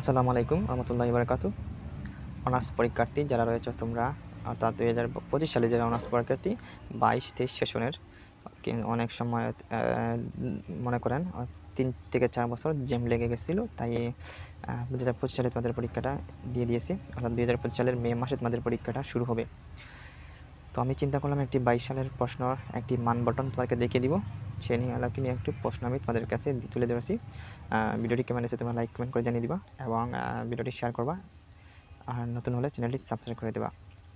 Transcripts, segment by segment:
আসসালামু আলাইকুম রহমতুল্লাহি বারাকাতু। অনার্স পরীক্ষার্থী যারা রয়েছে তোমরা, অর্থাৎ 2025 সালে যারা অনার্স পরীক্ষার্থী 22-23 সেশনের অনেক সময় মনে করেন 3 থেকে 4 বছর জ্যাম লেগে গেছিলো, তাই 2025 সালে তোমাদের পরীক্ষাটা দিয়ে দিয়েছি। অর্থাৎ 2025 সালের মে মাসে তোমাদের পরীক্ষাটা শুরু হবে। তো আমি চিন্তা করলাম একটি 22 সালের প্রশ্নর একটি মান বটন তোমাকে দেখিয়ে দিব। সে নিয়ে নিয়ে একটি প্রশ্ন আমি তোমাদের কাছে তুলে ধরেছি। ভিডিওটি কেমন হয়েছে তোমরা লাইক কমেন্ট করে জানিয়ে দিবা এবং ভিডিওটি শেয়ার করবা, আর নতুন হলে চ্যানেলটি সাবস্ক্রাইব করে দেবা।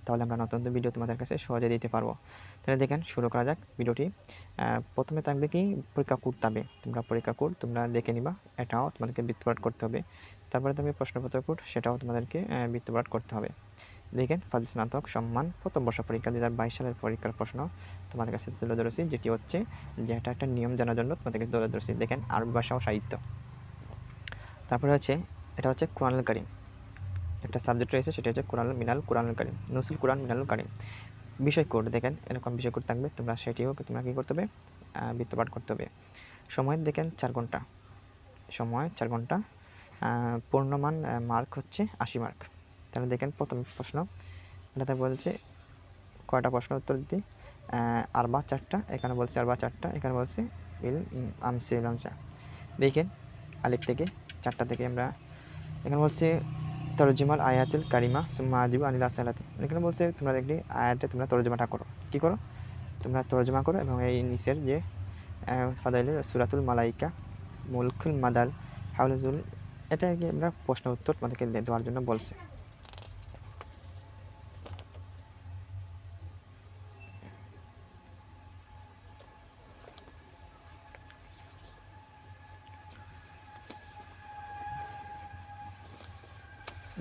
তাহলে আমরা নতুন ভিডিও তোমাদের কাছে সহজে দিতে পারবো। তাহলে দেখেন শুরু করা যাক ভিডিওটি। প্রথমে থাকবে কি পরীক্ষা কোড থাকবে, তোমরা পরীক্ষা কোড তোমরা দেখে নিবা, এটাও তোমাদেরকে বৃত্তপাত করতে হবে। তারপরে থাকবে প্রশ্নপত্র কোড, সেটাও তোমাদেরকে বৃত্তপাত করতে হবে। দেখেন ফাজিল স্নাতক সম্মান প্রথম বর্ষ পরীক্ষা 2022 সালের পরীক্ষার প্রশ্ন তোমাদের কাছে তুলে ধরেছি, যেটি হচ্ছে যে এটা একটা নিয়ম জানার জন্য তোমাদেরকে তুলে ধরেছি। দেখেন আরবি ভাষা ও সাহিত্য। তারপরে হচ্ছে এটা হচ্ছে কোরআনুল কারীম, একটা সাবজেক্ট রয়েছে, সেটা হচ্ছে কোরআনুল কারীম, নজরুল কোরআন মিনালুল কারীম। বিষয় কোড দেখেন এরকম বিষয় কোড থাকবে, তোমরা সেটিও তোমরা কী করতে হবে, বৃত্তপাত করতে হবে। সময় দেখেন 4 ঘন্টা, সময় 4 ঘন্টা। পূর্ণমান মার্ক হচ্ছে 80 মার্ক। তাহলে দেখেন প্রথম প্রশ্ন, এটাতে বলছে কয়টা প্রশ্ন উত্তর দিতে, আরবা 4টা, এখানে বলছে আরবা 4টা, এখানে বলছে ইল আমসিল আমসা। দেখেন আলিফ থেকে 4টা থেকে আমরা, এখানে বলছে তরজুমাল আয়াতুল কারিমা সুম্মা আজিবু আনিল আসসালাতি। এখানে বলছে তোমরা একটি আয়াতে তোমরা তরজমাটা করো। কী করো? তোমরা তরজমা করো এবং এই নিচের যে ফাদাইলের সূরাতুল মালাইকা, মুলকুল মাদাল, হাউলুল, এটা আমরা প্রশ্ন উত্তর তোমাদেরকে দেওয়ার জন্য বলছে।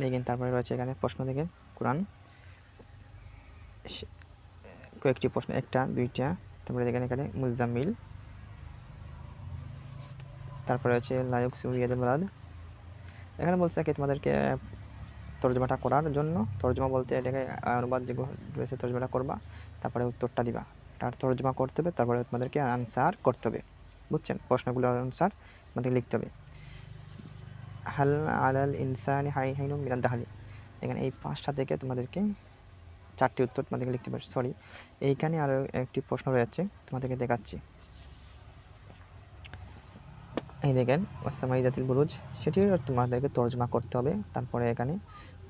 দেখেন তারপরে রয়েছে এখানে প্রশ্ন, দেখেন কোরআন কয়েকটি প্রশ্ন, 1টা 2টা। তারপরে দেখেন এখানে মুজাম্মিল, তারপরে হচ্ছে লায়ুক সুরিয়াদুল বালাদ। এখানে বলছে কি তোমাদেরকে তর্জমাটা করার জন্য, তর্জমা বলতে এটাকে অনুবাদ যে রয়েছে তর্জমাটা করবা, তারপরে উত্তরটা দিবা, তার তর্জমা করতে হবে, তারপরে তোমাদেরকে আনসার করতে হবে। বুঝছেন? প্রশ্নগুলোর আনসার তোমাদের লিখতে হবে। হাল আলাল ইনসানি হাইনু মিনাদ দাহরি। দেখেন এই 5টা থেকে তোমাদেরকে 4টি উত্তর তোমাদেরকে লিখতে পারবে। সরি, এইখানে আরও একটি প্রশ্ন রয়েছে, তোমাদেরকে দেখাচ্ছি। এই দেখেন ওয়াসসামাই জাতিল বুরুজ, সেটিও তোমাদেরকে তর্জমা করতে হবে। তারপরে এখানে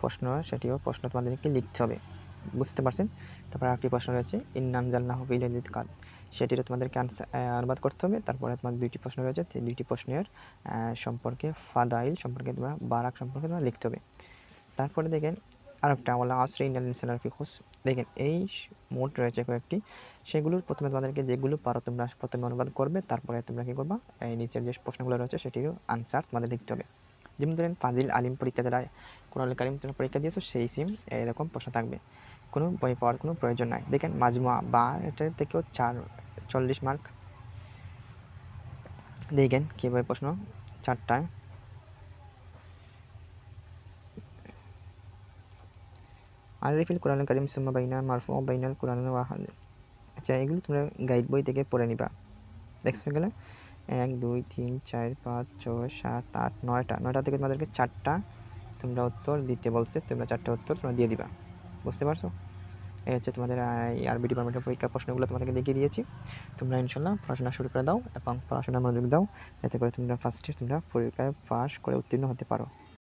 প্রশ্ন, সেটিও প্রশ্ন তোমাদেরকে লিখতে হবে। বুঝতে পারছেন? তারপরে আরেকটি প্রশ্ন রয়েছে ইন্না আনজালনাহু ফি লাইলাতুল কদর, সেটিরও তোমাদেরকে অনুবাদ করতে হবে। তারপরে তোমার 2টি প্রশ্ন রয়েছে, 2টি প্রশ্নের সম্পর্কে ফাদাইল সম্পর্কে তোমরা বারাক সম্পর্কে তোমরা লিখতে হবে। তারপরে দেখেন আরেকটা ওয়াল আসরি ইন্নাল ইনসানা লাফি খুসর। দেখেন এই মোট রয়েছে কয়েকটি, সেগুলোর প্রথমে তোমাদেরকে যেগুলো পারো তোমরা প্রথমে অনুবাদ করবে, তারপরে তোমরা কী করবা, এই নিচের যে প্রশ্নগুলো রয়েছে সেটিরও আনসার তোমাদের লিখতে হবে। যেমন ধরেন ফাজিল আলিম পরীক্ষা, যারা কোরআনুল কারীম তোমরা পরীক্ষা দিয়েছো সেই সিম এরকম প্রশ্ন থাকবে, কোনো বই পাওয়ার কোনো প্রয়োজন নাই। দেখেন মাজমুয়া বা এটার থেকেও 40 মার্ক। দেখেন কীভাবে প্রশ্ন 4টায়। আরিফিল কোরআনুল কারীম সুম্মা বাইনা মারফু ও বাইনাল কোরআন ওয়াহাদ। আচ্ছা, এগুলো তোমরা গাইড বই থেকে পড়ে নিবা। দেখতে গেলে 1 2 3 4 5 6 7 8 9টা থেকে তোমাদেরকে 4টা তোমরা উত্তর দিতে বলছে, তোমরা 4টা উত্তর তোমরা দিয়ে দিবা। বুঝতে পারছো? এই হচ্ছে তোমাদের আরবি ডিপার্টমেন্টের পরীক্ষার প্রশ্নগুলো তোমাদেরকে দেখিয়ে দিয়েছি। তোমরা ইনশাল্লাহ পড়াশোনা শুরু করে দাও এবং পড়াশোনায় মনোযোগ দাও, যাতে করে তোমরা ফার্স্টে তোমরা পরীক্ষায় পাস করে উত্তীর্ণ হতে পারো।